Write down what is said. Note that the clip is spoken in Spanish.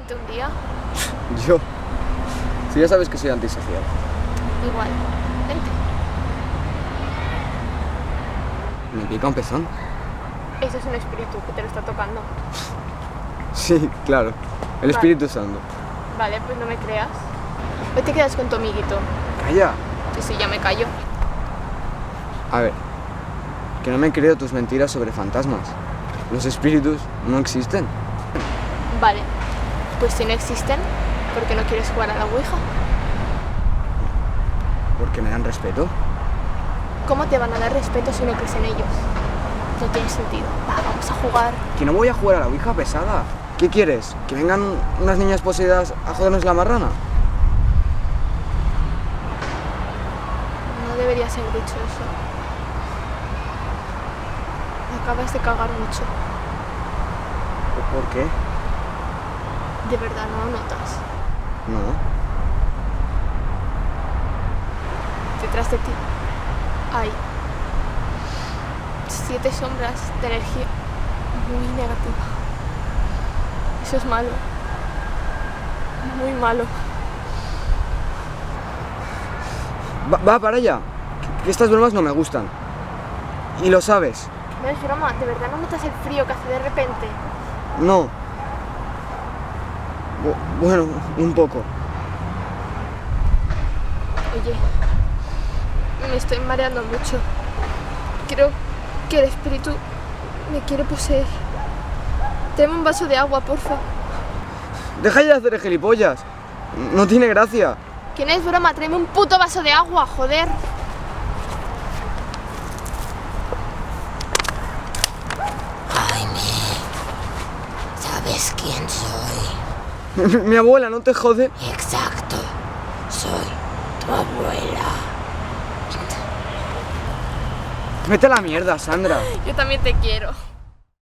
verte un día? Yo. Si ya sabes que soy antisocial. Igual. Vente. Me pica un pezón. Ese es un espíritu que te lo está tocando. Sí, claro. El Espíritu Santo. Vale, pues no me creas. Hoy te quedas con tu amiguito. Calla. Sí, ya me callo. A ver. Que no me creo tus mentiras sobre fantasmas. Los espíritus no existen. Vale. Pues si no existen, ¿por qué no quieres jugar a la Ouija? Porque me dan respeto. ¿Cómo te van a dar respeto si no crees en ellos? No tiene sentido. Va, vamos a jugar. Que no voy a jugar a la Ouija pesada. ¿Qué quieres? ¿Que vengan unas niñas poseídas a jodernos la marrana? No deberías haber dicho eso. Me acabas de cagar mucho. ¿Por qué? De verdad, ¿no lo notas? No. Detrás de ti hay 7 sombras de energía muy negativa. Eso es malo. Muy malo. Va para allá. Que estas bromas no me gustan. Y lo sabes. No es broma, ¿de verdad no notas el frío que hace de repente? No. Bueno, un poco. Oye, me estoy mareando mucho. Creo que el espíritu me quiere poseer. Tráeme un vaso de agua, porfa. Deja ya de hacer gilipollas. No tiene gracia. Que no es broma, tráeme un puto vaso de agua, joder. ¿Sabes quién soy? Mi abuela, ¿no te jode? Exacto. Soy tu abuela. Vete a la mierda, Sandra. Yo también te quiero.